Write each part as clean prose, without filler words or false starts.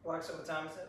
Alexa, what time is it?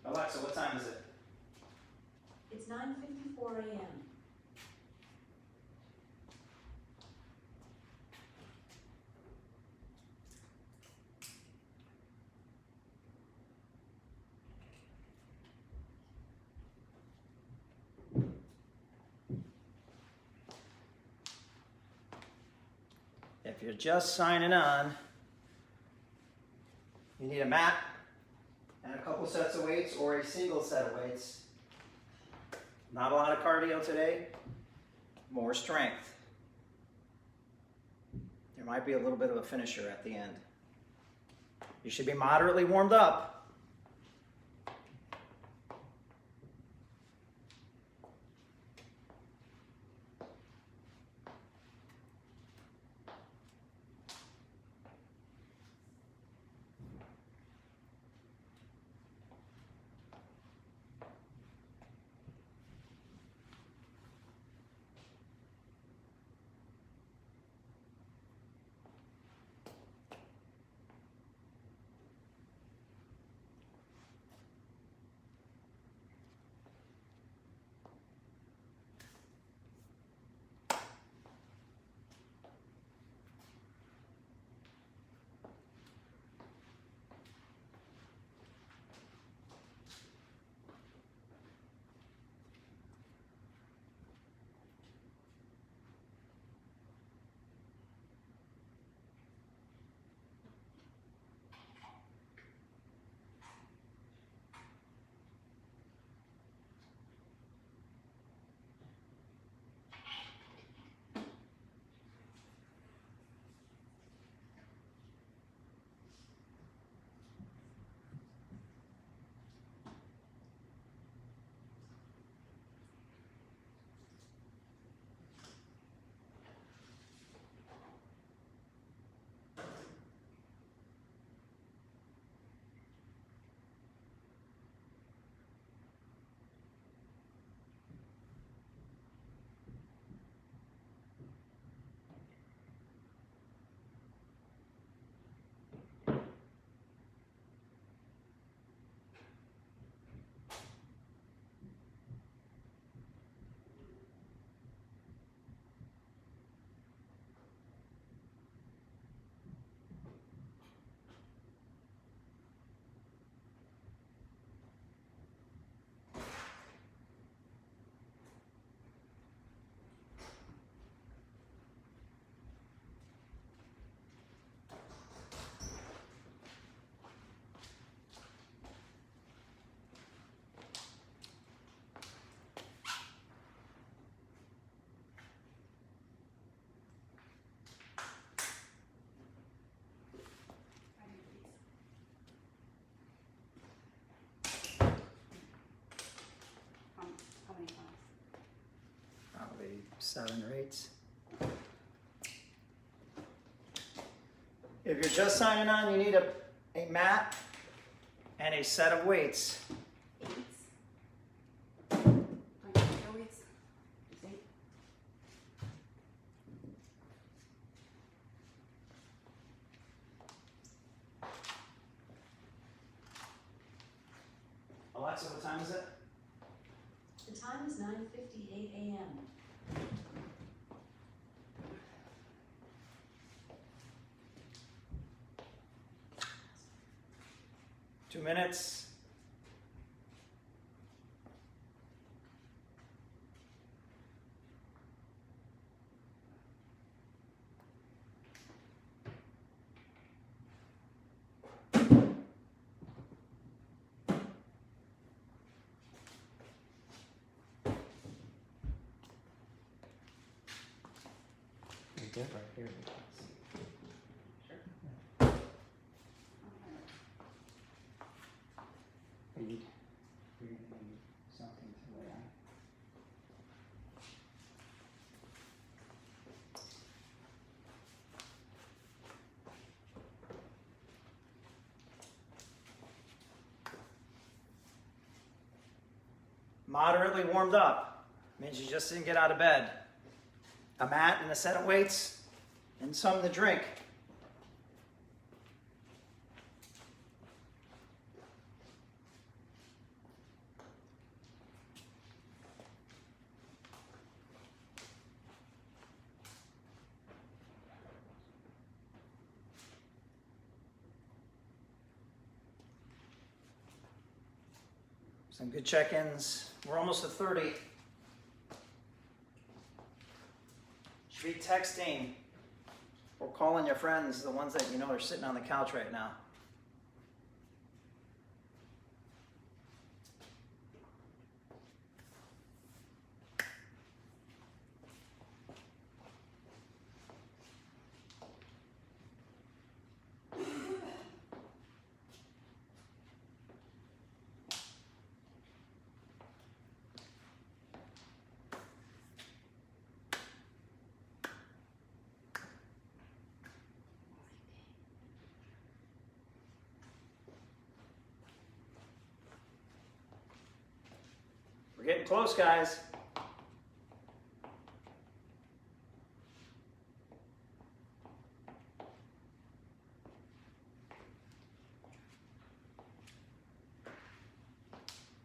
Alexa, what time is it? It's 9:54 a.m. If you're just signing on, you need a mat and a couple sets of weights or a single set of weights. Not a lot of cardio today, more strength. There might be a little bit of a finisher at the end. You should be moderately warmed up. How many times? Probably 7 or 8. If you're just signing on, you need a mat and a set of weights. Eights. No weights. It's 8. Alexa, what time is it? The time is 9:58 a.m. 2 minutes. Good right here. You're gonna need something to lay on. Moderately warmed up means you just didn't get out of bed. A mat and a set of weights and something to drink. Some good check-ins. We're almost at 30. Should be texting or calling your friends, the ones that you know are sitting on the couch right now. We're getting close, guys.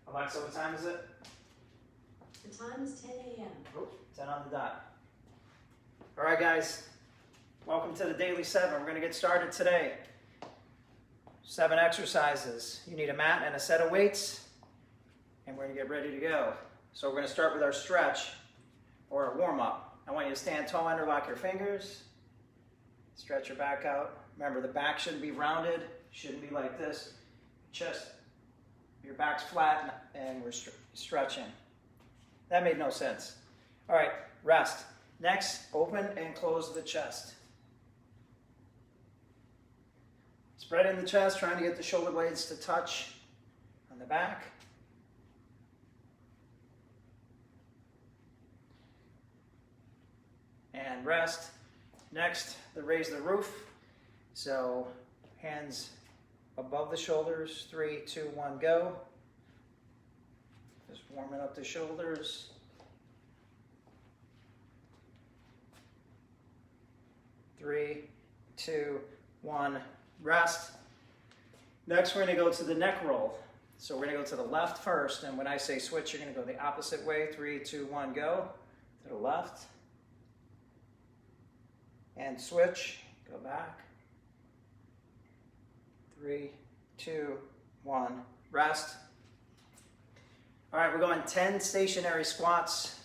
Alexa, what time is it? The time is 10 a.m. Oh, 10 on the dot. All right, guys. Welcome to the Daily 7. We're going to get started today. 7 exercises. You need a mat and a set of weights. And we're going to get ready to go. So we're going to start with our stretch or a warm-up. I want you to stand tall, interlock your fingers. Stretch your back out. Remember, the back shouldn't be rounded. Shouldn't be like this. Chest, your back's flat and we're stretching. That made no sense. All right, rest. Next, open and close the chest. Spread in the chest, trying to get the shoulder blades to touch on the back. And rest. Next, raise the roof. So hands above the shoulders. 3, 2, 1, go. Just warming up the shoulders. Three, 2, 1, rest. Next, we're going to go to the neck roll. So we're going to go to the left first, and when I say switch, you're going to go the opposite way. 3, 2, 1, go. To the left. And switch, go back. 3, 2, 1, rest. All right, we're going 10 stationary squats.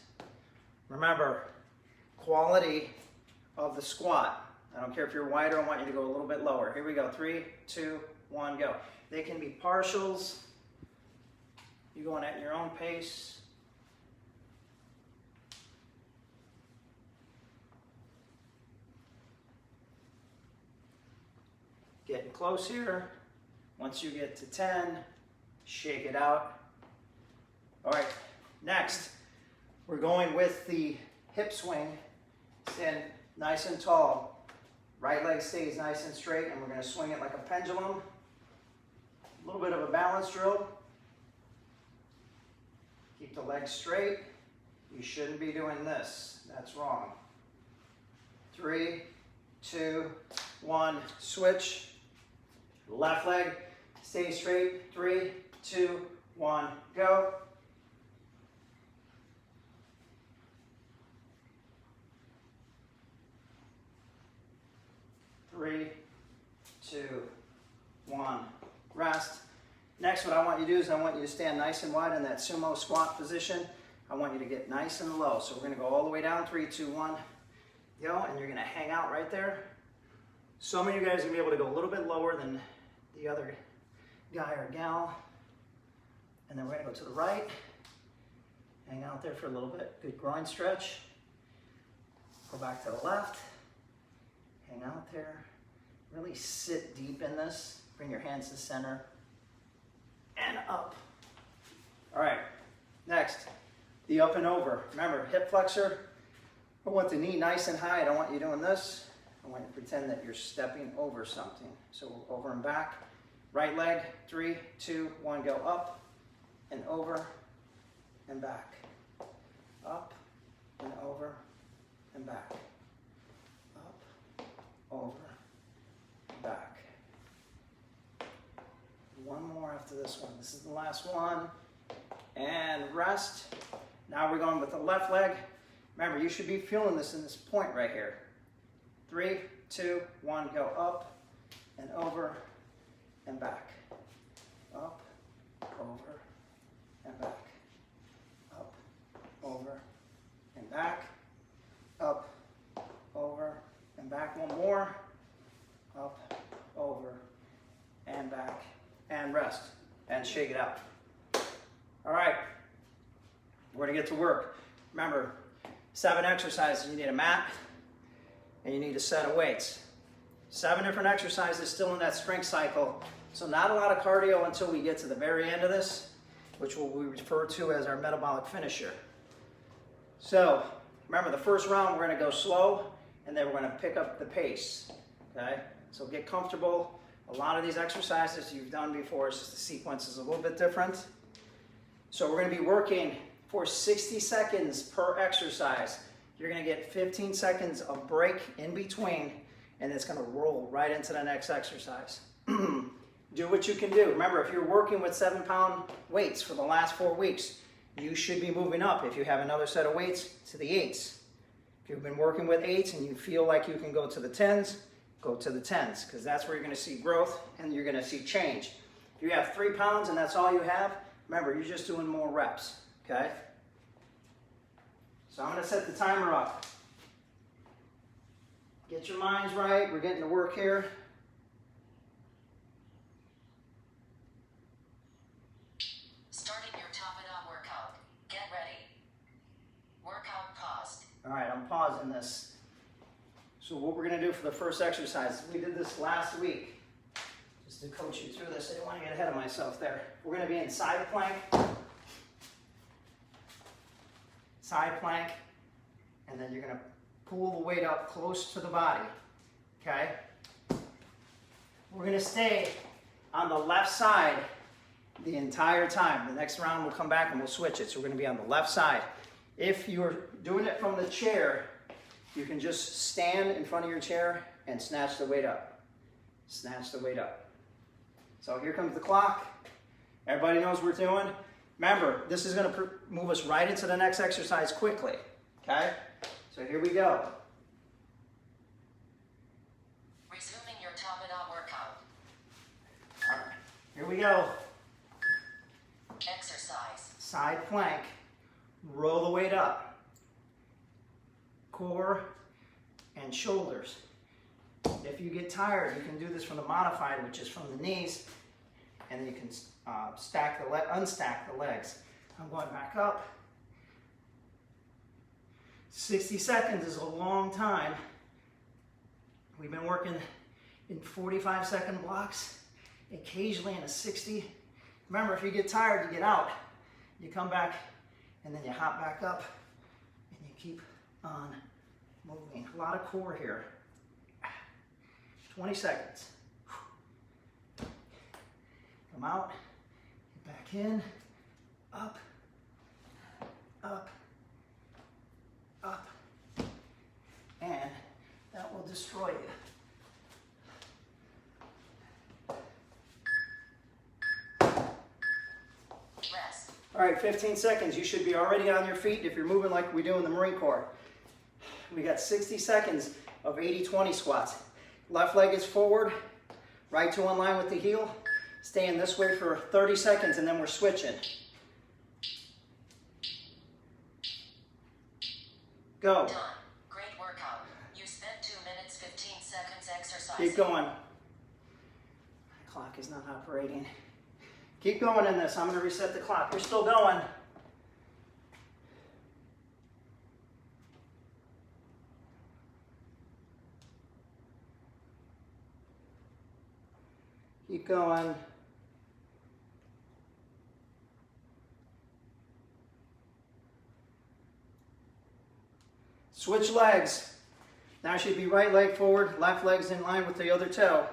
Remember, quality of the squat. I don't care if you're wider, I want you to go a little bit lower. Here we go, 3, 2, 1, go. They can be partials. You're going at your own pace. Getting close here. Once you get to 10, shake it out. All right, next, we're going with the hip swing. Stand nice and tall. Right leg stays nice and straight, and we're going to swing it like a pendulum. A little bit of a balance drill. Keep the legs straight. You shouldn't be doing this. That's wrong. 3, 2, 1, switch. Left leg, stay straight. 3, 2, 1, go. Three, 2, 1, rest. Next, what I want you to do is I want you to stand nice and wide in that sumo squat position. I want you to get nice and low. So we're gonna go all the way down, 3, 2, 1, go, and you're gonna hang out right there. Some of you guys are gonna be able to go a little bit lower than the other guy or gal. And then we're gonna go to the right, hang out there for a little bit. Good groin stretch. Go back to the left, hang out there. Really sit deep in this. Bring your hands to center and up. All right, next, the up and over. Remember, hip flexor. I want the knee nice and high. I don't want you doing this. I want you to pretend that you're stepping over something. So over and back. Right leg, 3, 2, 1, go up and over and back. Up and over and back. Up, over, back. One more after this one. This is the last one. And rest. Now we're going with the left leg. Remember, you should be feeling this in this point right here. 3, 2, 1, go up and over and back. Up, over, and back. Up, over, and back. Up, over, and back. One more. Up, over, and back. And rest. And shake it out. All right. We're going to get to work. Remember, 7 exercises. You need a mat, and you need a set of weights. 7 different exercises still in that strength cycle. So not a lot of cardio until we get to the very end of this, which we refer to as our metabolic finisher. So remember, the first round we're going to go slow, and then we're going to pick up the pace. Okay? So get comfortable. A lot of these exercises you've done before, it's just the sequence is a little bit different. So we're going to be working for 60 seconds per exercise. You're going to get 15 seconds of break in between, and it's going to roll right into the next exercise. Do what you can do. Remember, if you're working with 7-pound weights for the last 4 weeks, you should be moving up, if you have another set of weights, to the 8s. If you've been working with 8s and you feel like you can go to the 10s, go to the 10s, because that's where you're going to see growth and you're going to see change. If you have 3 pounds and that's all you have, remember, you're just doing more reps, okay? So I'm going to set the timer up. Get your minds right. We're getting to work here. Starting your top it up workout. Get ready. Workout paused. All right, I'm pausing this. So what we're going to do for the first exercise, we did this last week. Just to coach you through this, I didn't want to get ahead of myself there. We're going to be in side plank. Side plank. And then you're going to pull the weight up close to the body. Okay? We're going to stay on the left side the entire time. The next round we'll come back and we'll switch it. So we're going to be on the left side. If you're doing it from the chair, you can just stand in front of your chair and snatch the weight up. Snatch the weight up. So here comes the clock. Everybody knows what we're doing. Remember, this is going to move us right into the next exercise quickly. Okay? So here we go. Resuming your top it up workout. All right. Here we go. Exercise. Side plank. Roll the weight up. Core and shoulders. If you get tired, you can do this from the modified, which is from the knees, and then you can unstack the legs. I'm going back up. 60 seconds is a long time. We've been working in 45-second blocks, occasionally in a 60. Remember, if you get tired, you get out. You come back, and then you hop back up, and you keep on moving. A lot of core here. 20 seconds. Come out, get back in, up, up, up, and that will destroy you. Rest. All right, 15 seconds. You should be already on your feet if you're moving like we do in the Marine Corps. We got 60 seconds of 80-20 squats. Left leg is forward, right toe in line with the heel. staying this way for 30 seconds and then we're switching. Go. Done. Great workout. You spent 2 minutes, 15 seconds exercising. Keep going. My clock is not operating. Keep going in this. I'm going to reset the clock. You're still going. Keep going. Switch legs. Now should be right leg forward, left leg's in line with the other toe.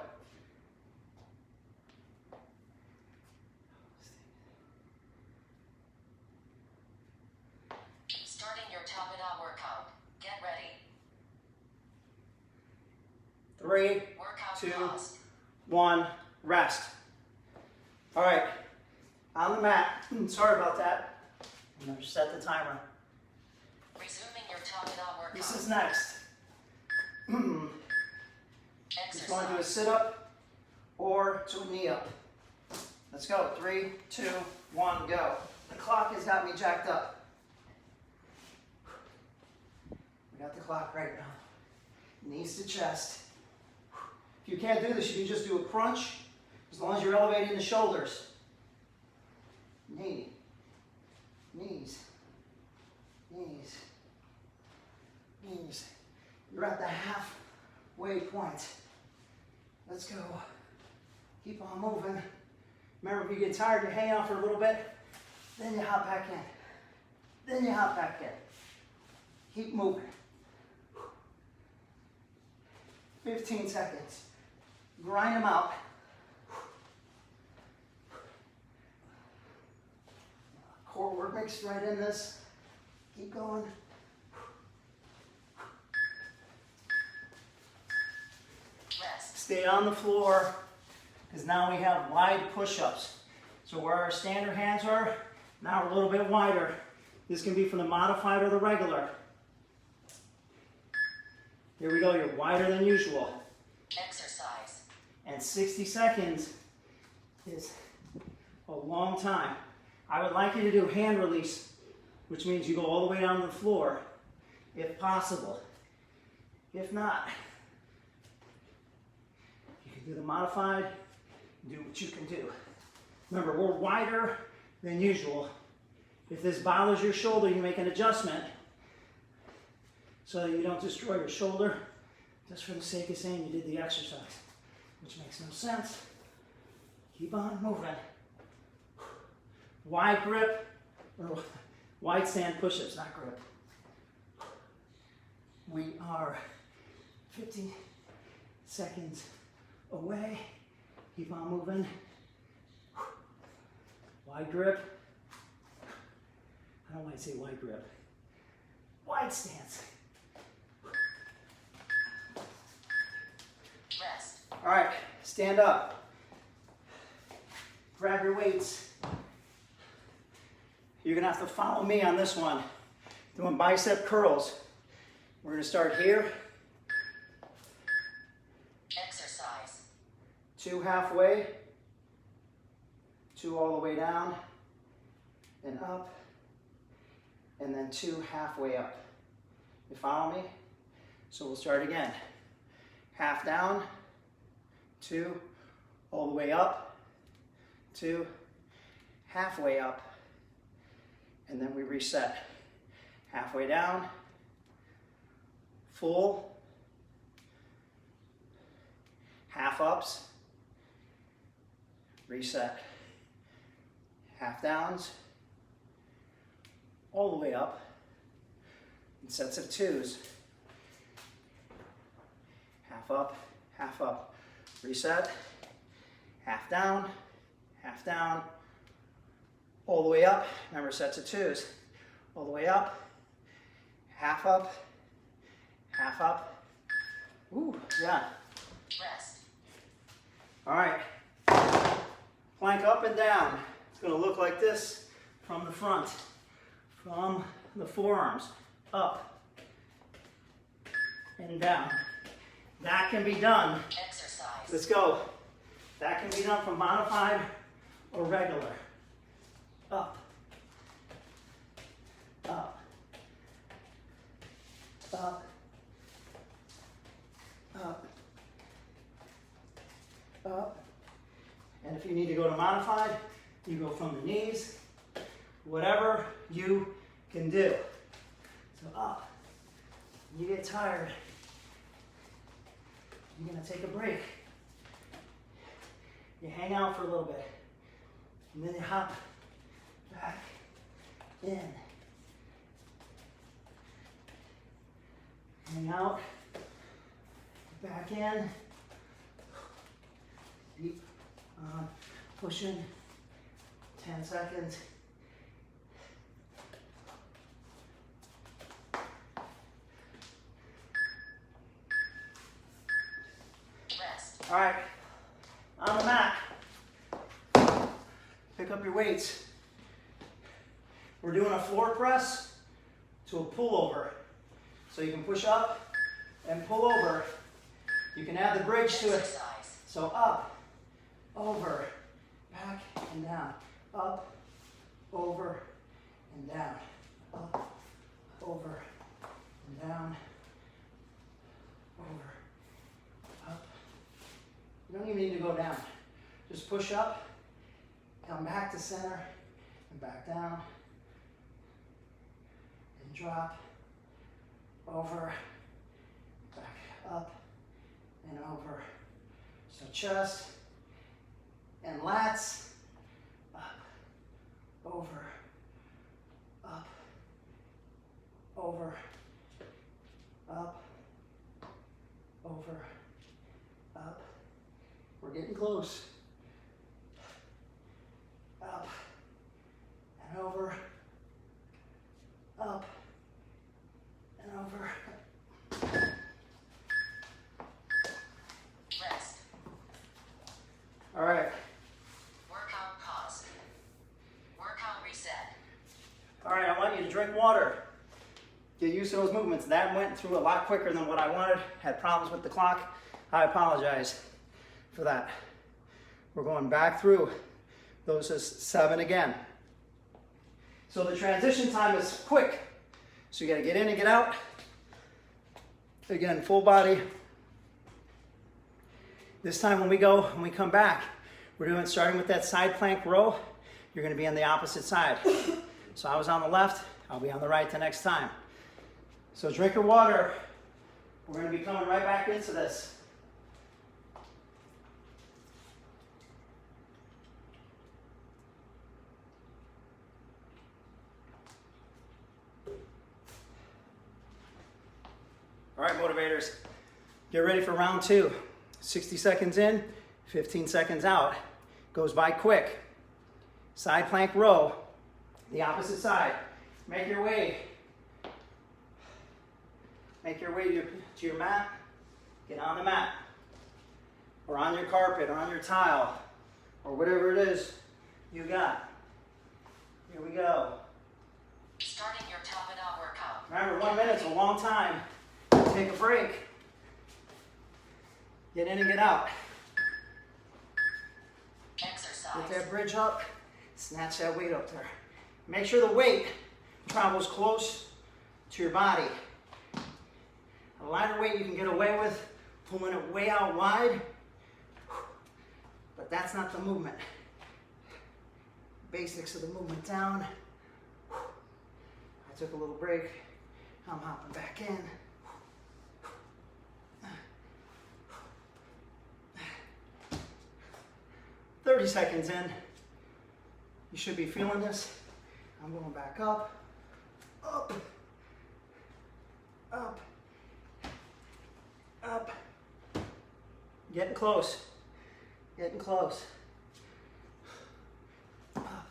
Starting your top it out workout. Get ready. 3, Workout 2, paused. 1, rest. All right, on the mat. Sorry about that. I'm going to set the timer. Resuming your top it out workout. This is next. Just want to do a Exercise. sit-up or to a knee-up. Let's go. 3, 2, 1, go. The clock has got me jacked up. We got the clock right now. Knees to chest. If you can't do this, you can just do a crunch as long as you're elevating the shoulders. Knee, knees, knees, knees. You're at the halfway point. Let's go. Keep on moving. Remember, if you get tired, you hang out for a little bit, then you hop back in. Then you hop back in. Keep moving. 15 seconds. Grind them out. Core work mixed right in this. Keep going. Rest. Stay on the floor, because now we have wide push-ups. So where our standard hands are, now we're a little bit wider. This can be from the modified or the regular. Here we go, you're wider than usual. Exercise. And 60 seconds is a long time. I would like you to do hand release, which means you go all the way down to the floor, if possible. If not, you can do the modified, do what you can do. Remember, we're wider than usual. If this bothers your shoulder, you make an adjustment so that you don't destroy your shoulder just for the sake of saying you did the exercise, which makes no sense. Keep on moving. Wide grip, or wide stand push-ups, not grip. We are 50 seconds away. Keep on moving. Wide grip. I don't want to say wide grip. Wide stance. Rest. All right, stand up. Grab your weights. You're gonna have to follow me on this one. Doing bicep curls. We're gonna start here. Exercise. 2 halfway. 2 all the way down. And up. And then 2 halfway up. You follow me? So we'll start again. Half down. 2 all the way up. 2 halfway up. And then we reset. Halfway down, full, half ups, reset, half downs, all the way up, in sets of 2s. Half up, reset, half down, all the way up. Remember, sets of 2s. All the way up, half up. Ooh, yeah. Rest. All right. Plank up and down. It's going to look like this from the front, from the forearms, up and down. That can be done. Exercise. Let's go. That can be done from modified or regular. Up, up, up, up, up. And if you need to go to modified, you go from the knees, whatever you can do. So up. You get tired, you're gonna take a break. You hang out for a little bit, and then you hop back in. Hang out, back in. Deep pushing, 10 seconds. Rest. All right, on the mat, pick up your weights. We're doing a floor press to a pullover. So you can push up and pull over. You can add the bridge to it. Exercise. So up, over, back and down, up, over and down, up, over and down, over, up. You don't even need to go down. Just push up, come back to center, and back down, and drop, over, back up, and over. So chest and lats, up, over, up, over, up, over, up. We're getting close. Up and over, up and over. Rest. All right. Workout pause. Workout reset. All right, I want you to drink water. Get used to those movements. That went through a lot quicker than what I wanted. Had problems with the clock. I apologize for that. We're going back through those as 7 again. So the transition time is quick. So you gotta get in and get out. Again, full body. This time when we come back, we're doing, starting with that side plank row, you're gonna be on the opposite side. So I was on the left, I'll be on the right the next time. So drink your water. We're gonna be coming right back into this. All right, motivators, get ready for round 2. 60 seconds in, 15 seconds out. Goes by quick. Side plank row, the opposite side. Make your way to your mat. Get on the mat, or on your carpet, or on your tile, or whatever it is you got. Here we go. Starting your top and out workout. Remember, 1 minute's a long time. Take a break. Get in and get out. Exercise. Get that bridge up. Snatch that weight up there. Make sure the weight travels close to your body. A lighter weight you can get away with pulling it way out wide, but that's not the movement. Basics of the movement down. I took a little break. I'm hopping back in. 30 seconds in, you should be feeling this. I'm going back up, up, up, up. Getting close, getting close. Up,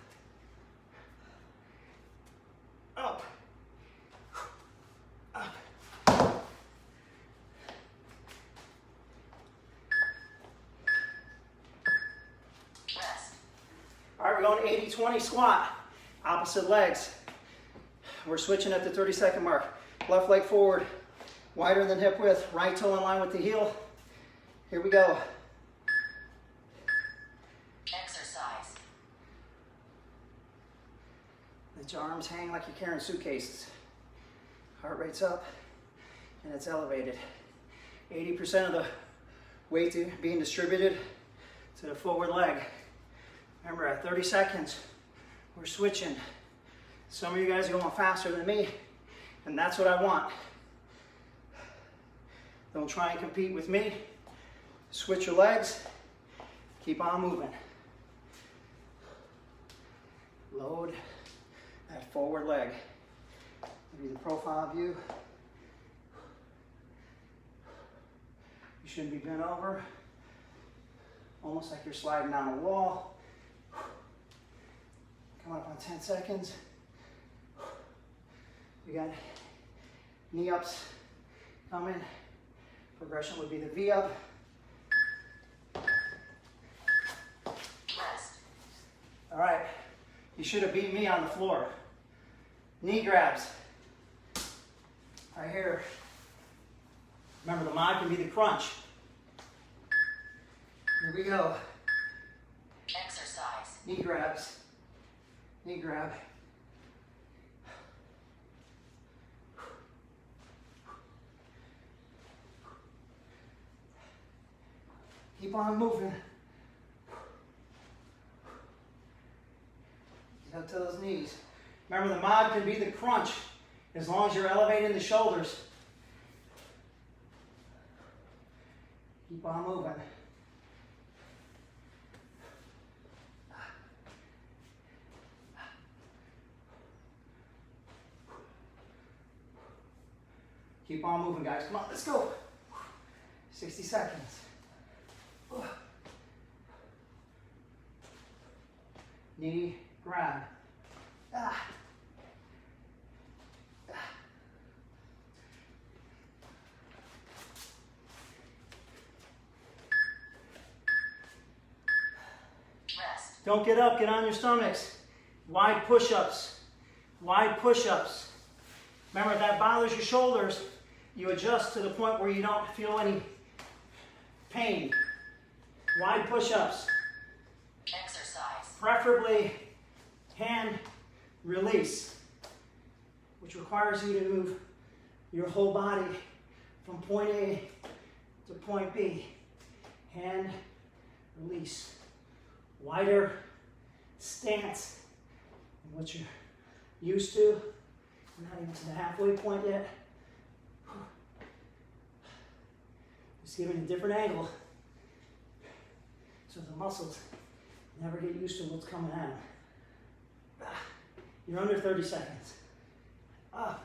up, up. Rest. All right, we're going 80-20 squat, opposite legs. We're switching at the 30-second mark. Left leg forward, wider than hip width, right toe in line with the heel. Here we go. Let your arms hang like you're carrying suitcases. Heart rate's up and it's elevated. 80% of the weight being distributed to the forward leg. Remember, at 30 seconds, we're switching. Some of you guys are going faster than me, and that's what I want. Don't try and compete with me. Switch your legs. Keep on moving. Load that forward leg. Maybe the profile view. You shouldn't be bent over. Almost like you're sliding down a wall. Come up on 10 seconds. We got knee ups coming. Progression would be the V up. Rest. All right, you should have beat me on the floor. Knee grabs. Right here. Remember, the mod can be the crunch. Here we go. Exercise. Knee grabs. Knee grab. Keep on moving. Get up to those knees. Remember, the mod can be the crunch as long as you're elevating the shoulders. Keep on moving. Keep on moving, guys. Come on, let's go. 60 seconds. Knee grab. Rest. Don't get up, get on your stomachs. Wide push-ups. Wide push-ups. Remember, if that bothers your shoulders, you adjust to the point where you don't feel any pain. Wide push-ups. Exercise. Preferably hand release, which requires you to move your whole body from point A to point B. Hand release. Wider stance than what you're used to. We're not even to the halfway point yet. Just giving a different angle so the muscles never get used to what's coming at them. You're under 30 seconds. Up.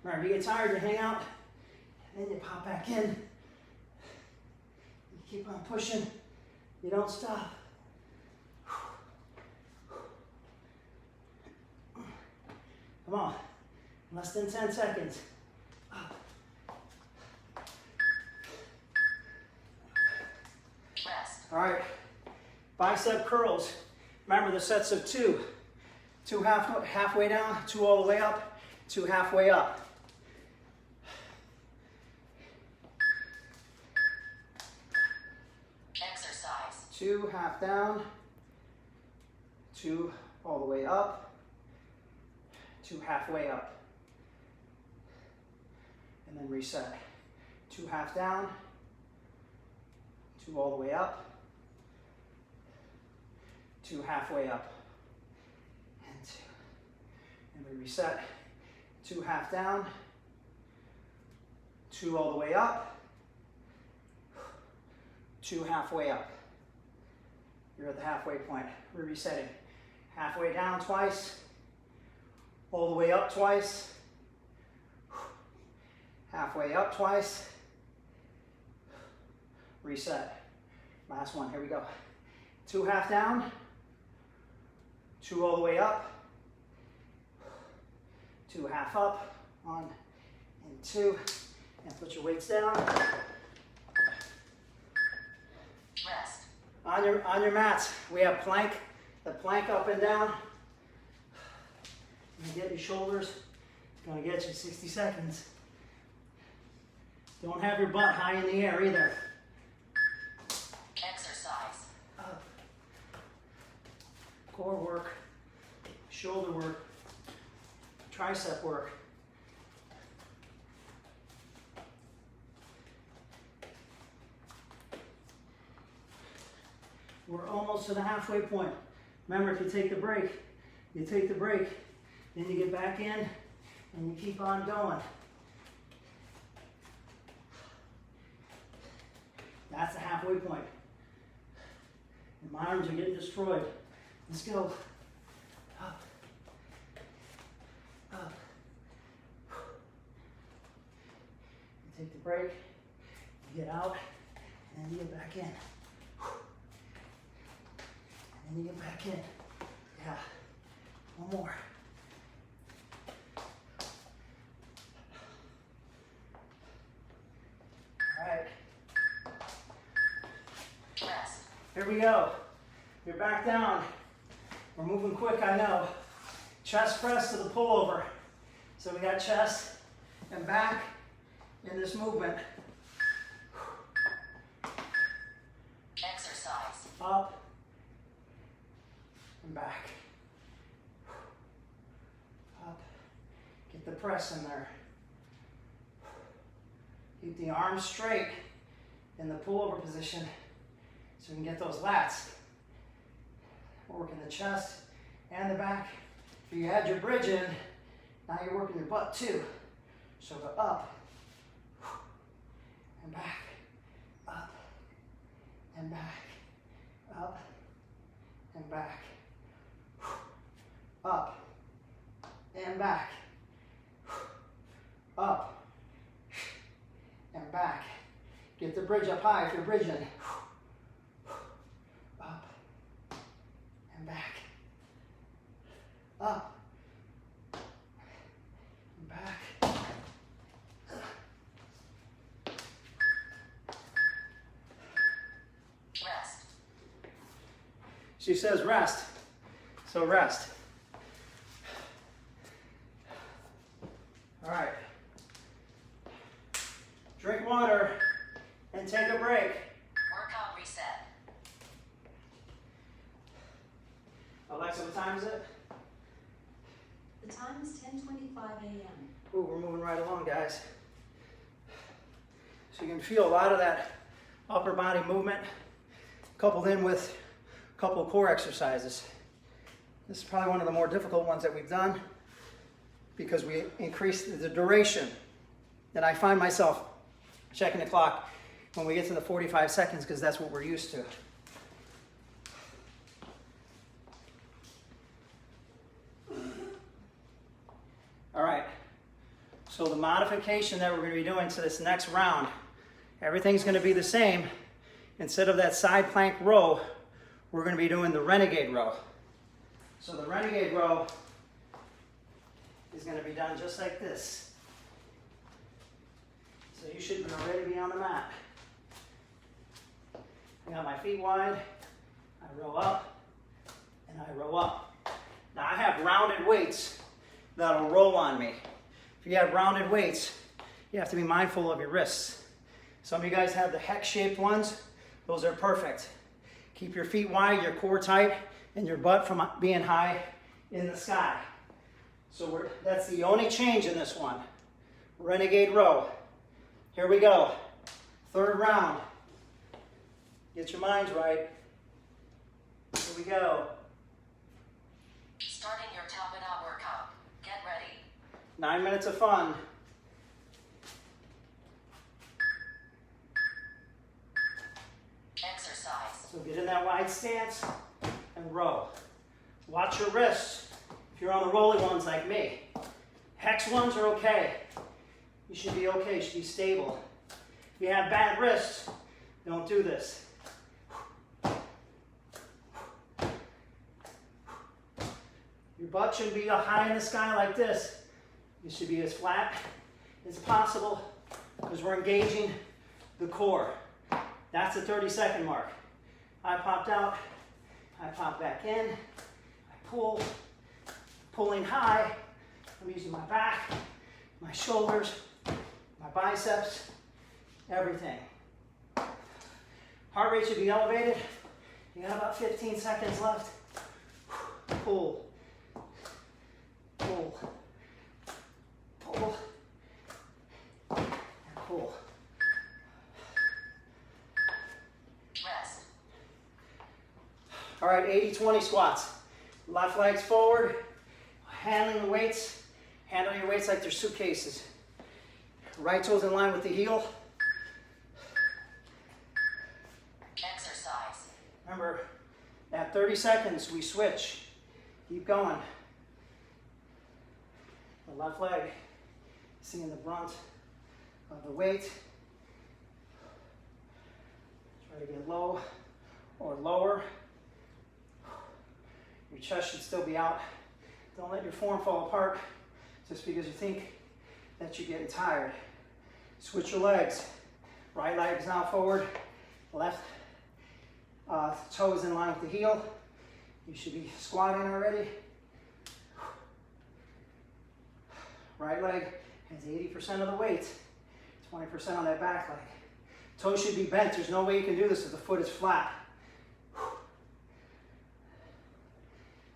All right, if you get tired, you hang out, and then you pop back in. You keep on pushing. You don't stop. Come on. Less than 10 seconds. Up. Rest. All right. Bicep curls. Remember the sets of two. Two halfway down, two all the way up, two halfway up. Exercise. Two half down, two all the way up, two halfway up. And then reset. Two half down, two all the way up, two halfway up, and two. And we reset. Two half down, two all the way up, two halfway up. You're at the halfway point. We're resetting. Halfway down twice, all the way up twice, halfway up twice, reset. Last one, here we go. Two half down, two all the way up, two half up, one and two, and put your weights down. Rest. On your mats, we have plank, the plank up and down. You get your shoulders, it's gonna get you 60 seconds. Don't have your butt high in the air either. Exercise. Up. core work, shoulder work, tricep work. We're almost to the halfway point. Remember, if you take the break, then you get back in and you keep on going. That's the halfway point. And my arms are getting destroyed. Let's go. Up. Up. You take the break, you get out, and then you get back in. And then you get back in. Yeah. One more. All right. Rest. Here we go. You're back down. We're moving quick, I know. Chest press to the pullover. So we got chest and back in this movement. Exercise. Up and back. Up. Get the press in there. Keep the arms straight in the pullover position so we can get those lats. Working the chest and the back. If you had your bridge in, now you're working your butt too. So go up and back, up and back, up and back, up and back, up and back. Get the bridge up high if you're bridging. Up and back, up and back. Rest. She says rest, so rest. All right. Drink water and take a break. Workout reset. Alexa, what time is it? The time is 10:25 a.m. Ooh, we're moving right along, guys. So you can feel a lot of that upper body movement coupled in with a couple of core exercises. This is probably one of the more difficult ones that we've done because we increased the duration. And I find myself checking the clock when we get to the 45 seconds because that's what we're used to. All right, so the modification that we're going to be doing to this next round, everything's going to be the same. Instead of that side plank row, we're going to be doing the renegade row. So the renegade row is going to be done just like this. So you should already be on the mat. I got my feet wide, I row up, and I row up. Now I have rounded weights that'll roll on me. If you have rounded weights, you have to be mindful of your wrists. Some of you guys have the hex-shaped ones. Those are perfect. Keep your feet wide, your core tight, and your butt from being high in the sky. So that's the only change in this one. Renegade row. Here we go. Third round. Get your minds right. Here we go. Starting your top and out workout. Get ready. 9 minutes of fun. Exercise. So get in that wide stance and row. Watch your wrists if you're on the rolly ones like me. Hex ones are okay. You should be okay, you should be stable. If you have bad wrists, don't do this. Your butt shouldn't be high in the sky like this. You should be as flat as possible because we're engaging the core. That's the 30-second mark. I popped out, I pop back in, I pull, pulling high. I'm using my back, my shoulders, my biceps, everything. Heart rate should be elevated. You got about 15 seconds left. pull, pull, pull, and pull. Rest. All right, 80-20 squats. Left legs forward, handling the weights. Handle your weights like they're suitcases. Right toes in line with the heel. Exercise. Remember, at 30 seconds, we switch. Keep going. The left leg, seeing the brunt of the weight. Try to get low or lower. Your chest should still be out. Don't let your form fall apart just because you think that you're getting tired. Switch your legs. Right leg is now forward. Left toe is in line with the heel. You should be squatting already. Right leg has 80% of the weight, 20% on that back leg. Toes should be bent. There's no way you can do this if the foot is flat.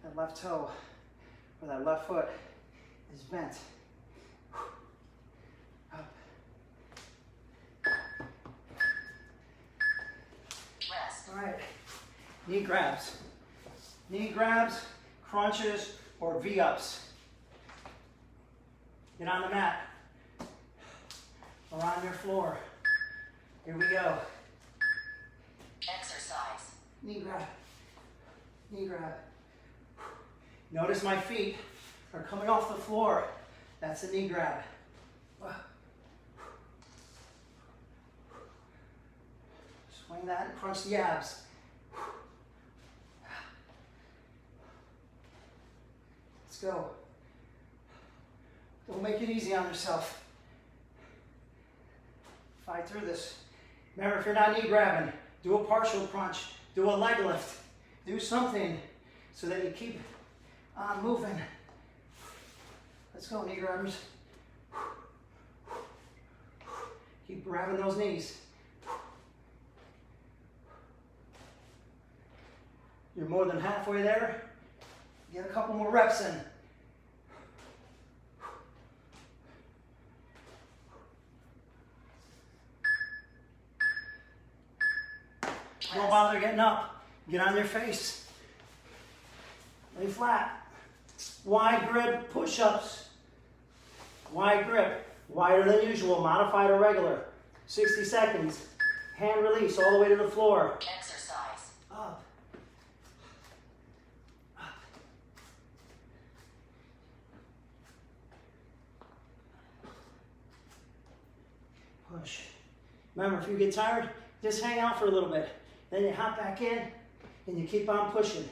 That left toe or that left foot is bent. Up. Rest. All right, knee grabs. Knee grabs, crunches, or V-ups. Get on the mat or on your floor. Here we go. Exercise. Knee grab, knee grab. Notice my feet are coming off the floor. That's a knee grab. Swing that and crunch the abs. Let's go. Don't make it easy on yourself. Fight through this. Remember, if you're not knee grabbing, do a partial crunch, do a leg lift, do something so that you keep on moving. Let's go, knee grabbers. Keep grabbing those knees. You're more than halfway there. Get a couple more reps in. Don't bother getting up. Get on your face. Lay flat. Wide grip push-ups. Wide grip. Wider than usual. Modified or regular. 60 seconds. Hand release all the way to the floor. Exercise. Up. Up. Push. Remember, if you get tired, just hang out for a little bit. Then you hop back in and you keep on pushing.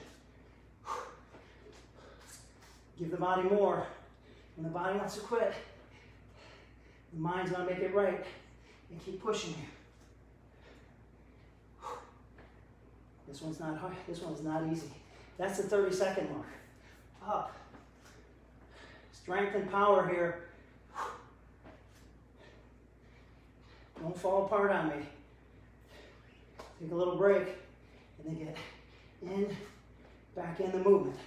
Give the body more. When the body wants to quit, the mind's gonna make it right and keep pushing you. This one's not hard. This one's not easy. That's the 30-second mark. Up. Strength and power here. Don't fall apart on me. Take a little break and then get in, back in the movement.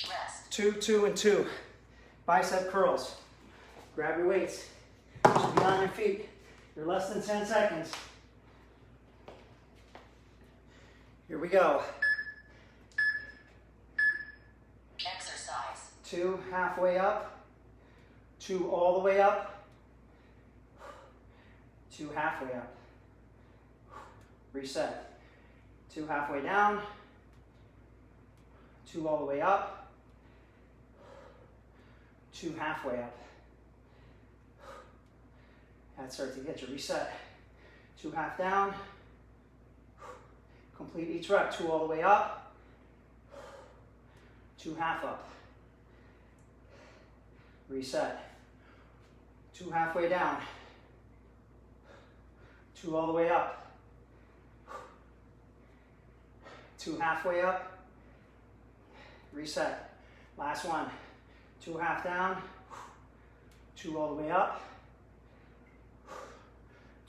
Rest. 2, 2, and 2. Bicep curls. Grab your weights. You should be on your feet. You're less than 10 seconds. Here we go. Exercise. 2 halfway up. 2 all the way up. 2 halfway up. Reset. 2 halfway down. 2 all the way up. 2 halfway up. That starts to get you. Reset. 2 half down. Complete each rep. 2 all the way up. 2 half up. Reset. 2 halfway down. 2 all the way up. 2 halfway up. Reset. Last one. 2 half down. 2 all the way up,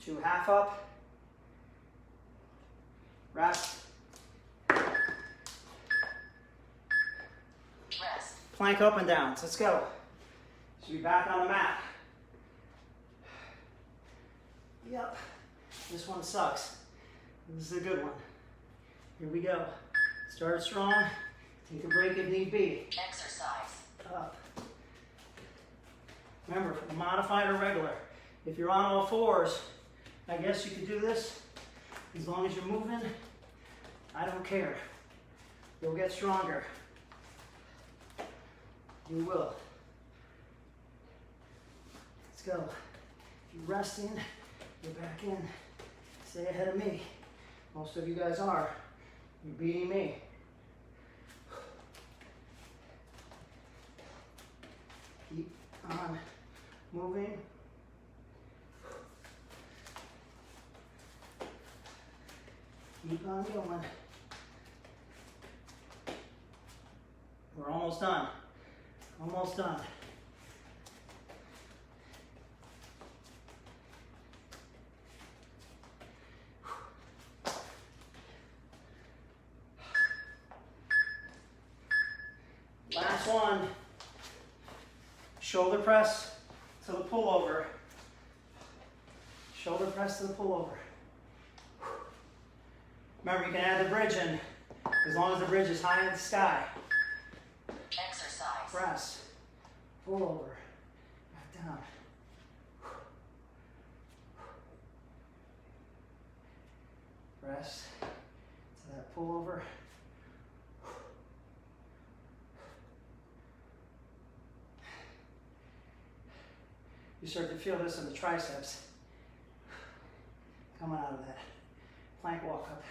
2 half up, rest, Rest. plank up and down. Let's go. Should be back on the mat. Yep, this one sucks. This is a good one. Here we go. Start strong, take a break if need be. Exercise. Up. Remember, modified or regular. If you're on all fours, I guess you could do this. As long as you're moving, I don't care. You'll get stronger. You will. Let's go. If you're resting, you're back in. Stay ahead of me. Most of you guys are. You're beating me. Keep on moving. Keep on going. We're almost done. Almost done. Last one. Shoulder press to the pullover. Shoulder press to the pullover. Remember, you can add the bridge in as long as the bridge is high in the sky. Exercise. Press, pullover, back down. Press to that pullover. You start to feel this in the triceps coming out of that plank walk up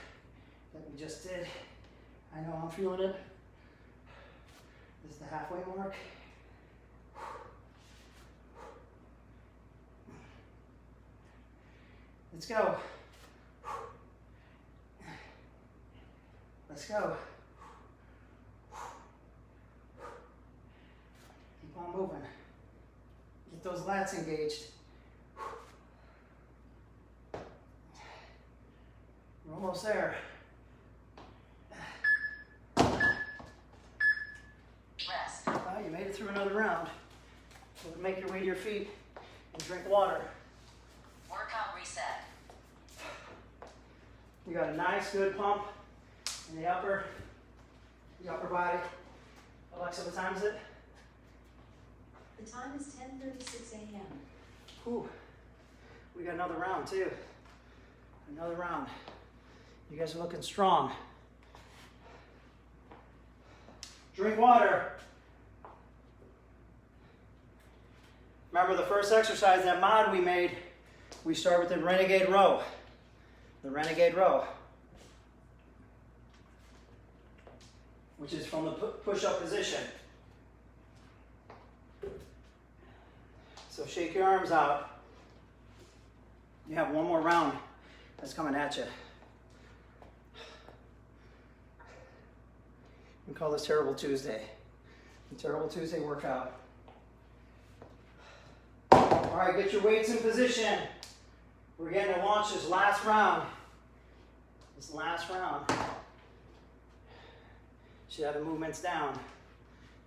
that we just did. I know I'm feeling it. This is the halfway mark. Let's go. Let's go. Keep on moving. Get those lats engaged. We're almost there. Rest. Well, you made it through another round. So make your way to your feet and drink water. Workout reset. You got a nice, good pump in the upper body. Alexa, what time is it? The time is 10:36 a.m. Whew. We got another round too. Another round. You guys are looking strong. Drink water. Remember the first exercise, that mod we made, we start with the renegade row. The renegade row. Which is from the push-up position. So shake your arms out. You have one more round that's coming at you. We call this Terrible Tuesday. The Terrible Tuesday workout. All right, get your weights in position. We're getting to launch this last round. This last round. Should have the movements down.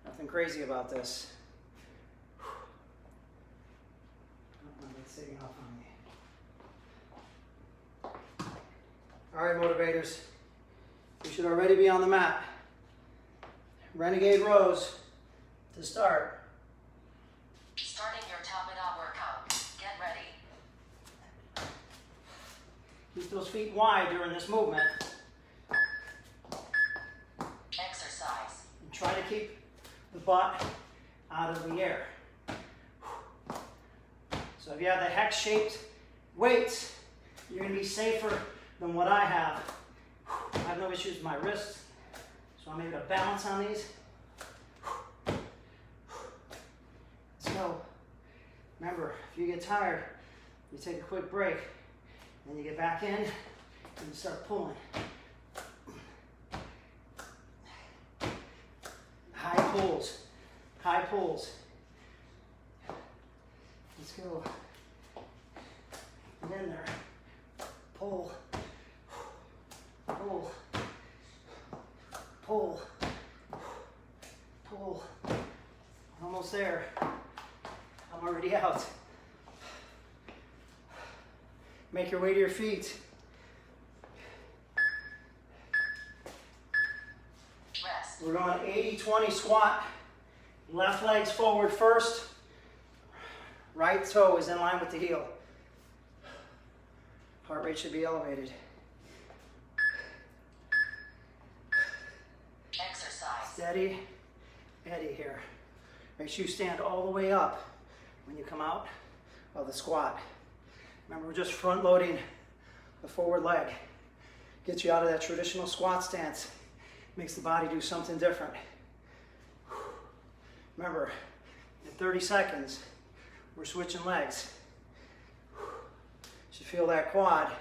Nothing crazy about this. It's sitting off on me. All right, motivators. You should already be on the mat. Renegade rows to start. Starting your Tabata workout. Get ready. Keep those feet wide during this movement. Exercise. And try to keep the butt out of the air. So if you have the hex-shaped weights, you're going to be safer than what I have. I have no issues with my wrists, so I'm able to balance on these. Let's go. Remember, if you get tired, you take a quick break, then you get back in and you start pulling. High pulls, high pulls. Let's go. Get in there. Pull. Pull. Pull. Pull. Almost there. I'm already out. Make your way to your feet. Rest. We're going 80-20 squat. Left leg's forward first. Right toe is in line with the heel. Heart rate should be elevated. Exercise. Steady, Eddie here. Make sure you stand all the way up when you come out of the squat. Remember, we're just front loading the forward leg. Gets you out of that traditional squat stance. Makes the body do something different. Remember, in 30 seconds, we're switching legs. Should feel that quad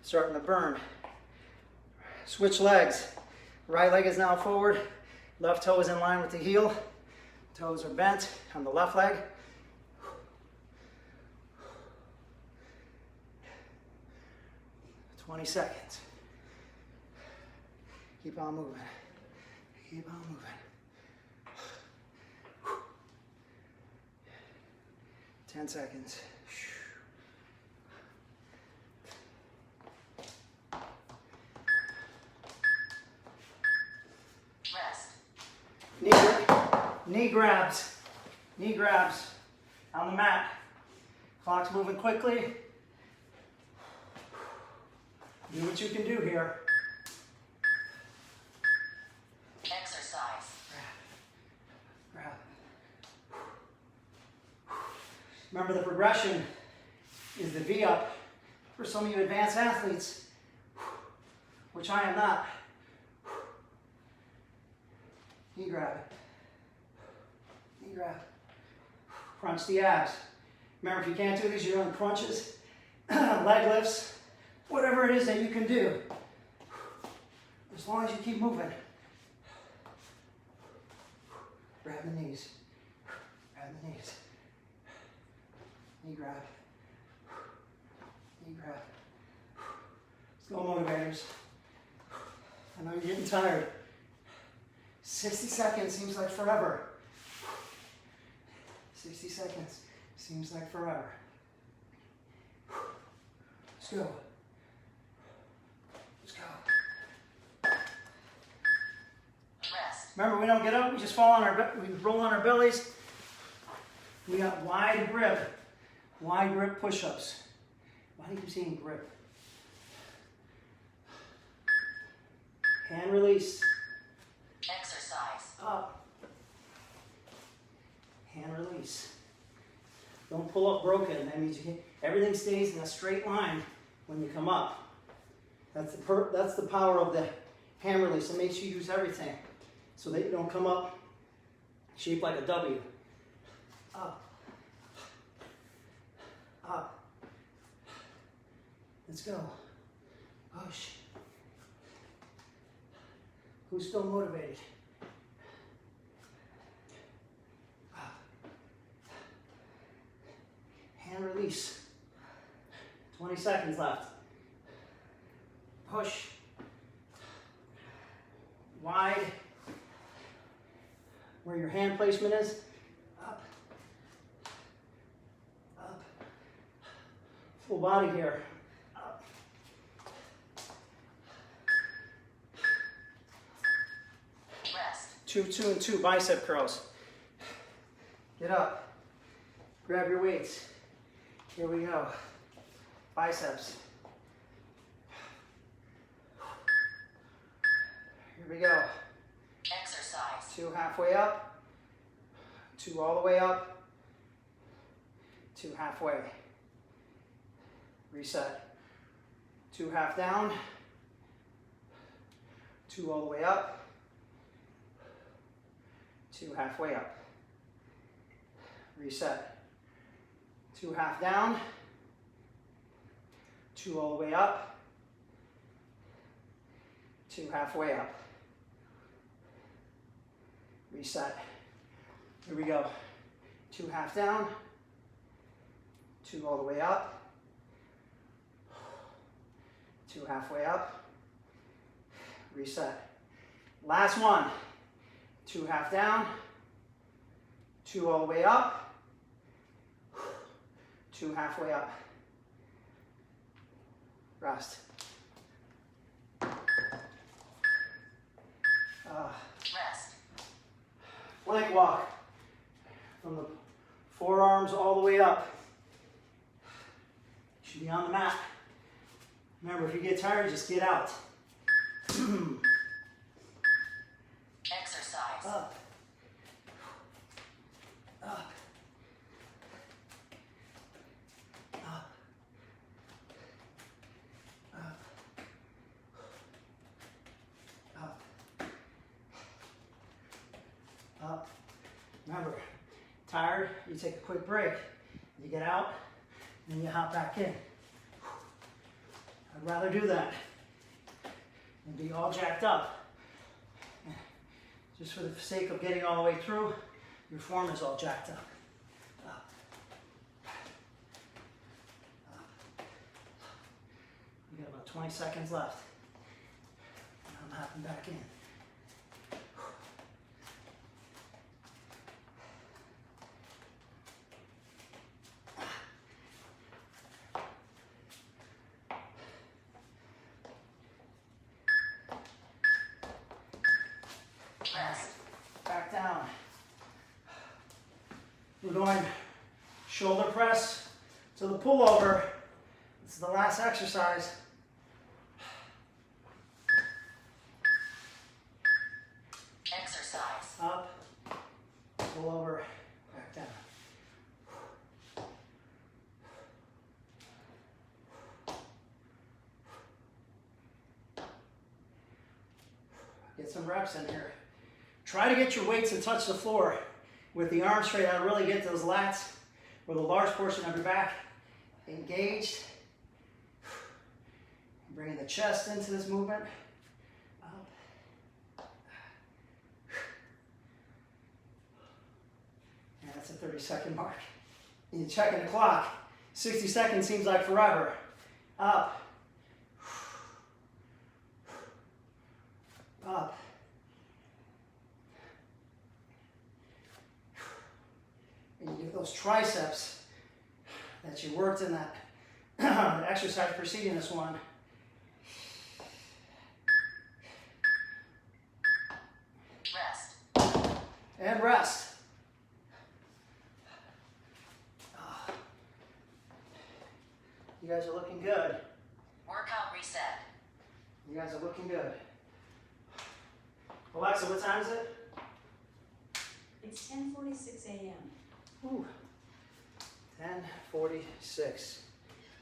starting to burn. Switch legs. Right leg is now forward. Left toe is in line with the heel. Toes are bent on the left leg. 20 seconds. Keep on moving. Keep on moving. 10 seconds. Rest. Knee grabs. Knee grabs on the mat. Clock's moving quickly. Do what you can do here. Exercise. Grab. Remember, the progression is the V up for some of you advanced athletes, which I am not. Knee grab. Knee grab. Crunch the abs. Remember, if you can't do these, you're doing crunches, leg lifts, whatever it is that you can do. As long as you keep moving. Grab the knees. Grab the knees. Knee grab. Knee grab. Let's go, motivators. I know you're getting tired. 60 seconds seems like forever. 60 seconds seems like forever. Let's go. Let's go. Rest. Remember, we don't get up, we just fall on our, we roll on our bellies. We got wide grip push-ups. Why do you keep saying grip? Hand release. Exercise. Up. Hand release. Don't pull up broken. That means everything stays in a straight line when you come up. That's the power of the hand release. It makes you use everything so that you don't come up shaped like a W. Up. Up. Let's go. Push. Who's still motivated? Up. Hand release. 20 seconds left. Push. Wide. Where your hand placement is. Up. Up. Full body here. Up. Rest. 2, 2, and 2 bicep curls. Get up. Grab your weights. Here we go. Biceps. Here we go. Exercise. 2 halfway up. 2 all the way up. 2 halfway. Reset. 2 half down. 2 all the way up. 2 halfway up. Reset. 2 half down. 2 all the way up. 2 halfway up. Reset. Here we go. 2 half down. 2 all the way up, 2 halfway up, reset. Last one, 2 half down, 2 all the way up, 2 halfway up. Rest. Rest. Plank walk from the forearms all the way up. Should be on the mat. Remember, if you get tired, just get out. Exercise. Up. Up. Up. Up. Up. Up. Remember, tired, you take a quick break. You get out, and you hop back in. I'd rather do that than be all jacked up. Just for the sake of getting all the way through, your form is all jacked up. Up. Up. We got about 20 seconds left. And I'm hopping back in. Rest. Back down. We're going shoulder press to the pullover. This is the last exercise. Exercise. Up, pull over, back down. Get some reps in here. Try to get your weights and touch the floor with the arms straight out. Really get those lats or the large portion of your back engaged. Bringing the chest into this movement. Up. And that's a 30-second mark. And you're checking the clock. 60 seconds seems like forever. Up. Up. And you get those triceps that you worked in that exercise preceding this one. Rest. And rest. You guys are looking good. Workout reset. You guys are looking good. Alexa, what time is it? It's 10:46 a.m. Ooh. 10:46.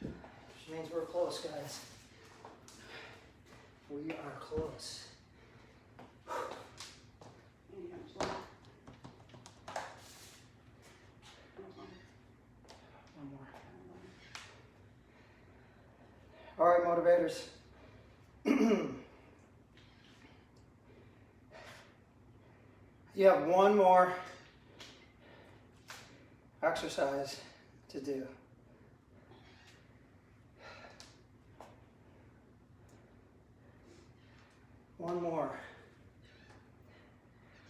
Which means we're close, guys. We are close. One more. All right, motivators. You have one more exercise to do. One more.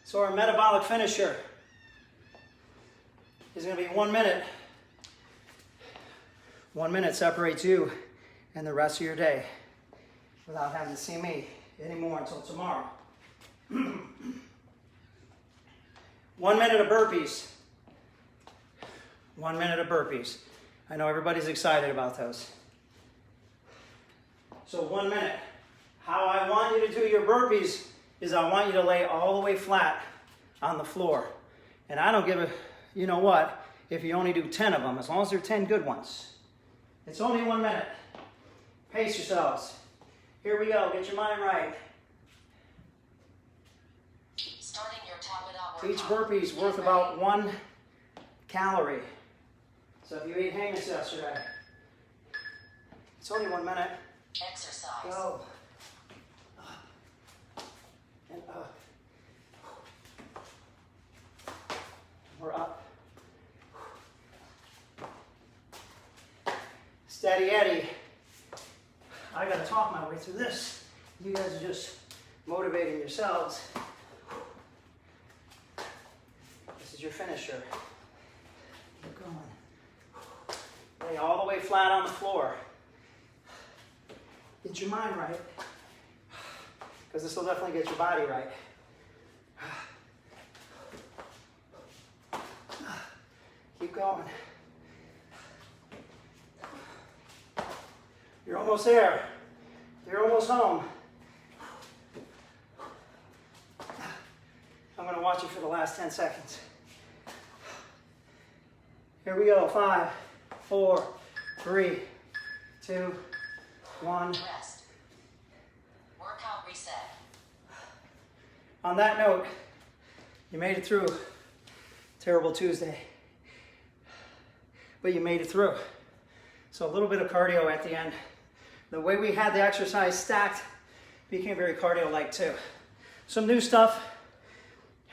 So our metabolic finisher is going to be 1 minute. 1 minute separates you and the rest of your day without having to see me anymore until tomorrow. 1 minute of burpees. 1 minute of burpees. I know everybody's excited about those. So 1 minute. How I want you to do your burpees is I want you to lay all the way flat on the floor. And I don't give a, you know what, if you only do 10 of them, as long as they're 10 good ones. It's only 1 minute. Pace yourselves. Here we go. Get your mind right. Starting your Tabata workout. Each burpee is worth about 1 calorie. So if you ate hummus yesterday, it's only 1 minute. Exercise. Go. Up. And up. We're up. Steady Eddie. I gotta talk my way through this. You guys are just motivating yourselves. This is your finisher. Keep going. Lay all the way flat on the floor. Get your mind right, because this will definitely get your body right. Keep going. You're almost there. You're almost home. I'm going to watch you for the last 10 seconds. Here we go. 5, 4, 3, 2, 1. Rest. Workout reset. On that note, you made it through terrible Tuesday, but you made it through. So a little bit of cardio at the end. The way we had the exercise stacked became very cardio-like too. Some new stuff.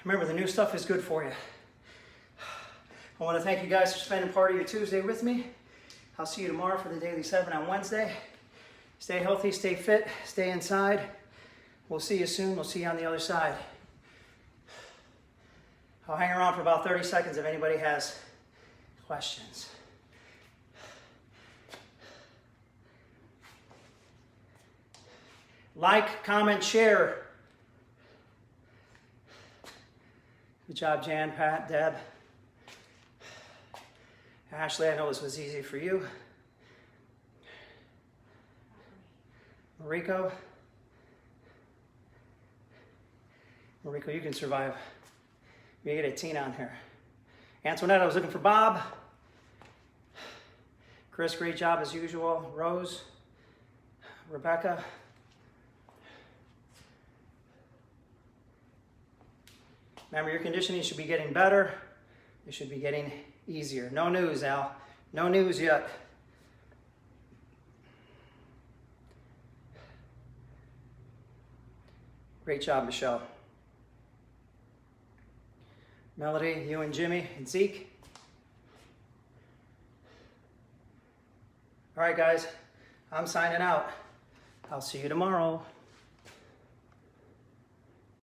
Remember, the new stuff is good for you. I want to thank you guys for spending part of your Tuesday with me. I'll see you tomorrow for the Daily 7 on Wednesday. Stay healthy, stay fit, stay inside. We'll see you soon. We'll see you on the other side. I'll hang around for about 30 seconds if anybody has questions. Like, comment, share. Good job, Jan, Pat, Deb. Ashley, I know this was easy for you. Mariko, you can survive. You get a teen on here. Antoinette, I was looking for Bob. Chris, great job as usual. Rose, Rebecca. Remember, your conditioning should be getting better. It should be getting easier. No news, Al. No news yet. Great job, Michelle. Melody, you and Jimmy and Zeke. All right, guys, I'm signing out. I'll see you tomorrow.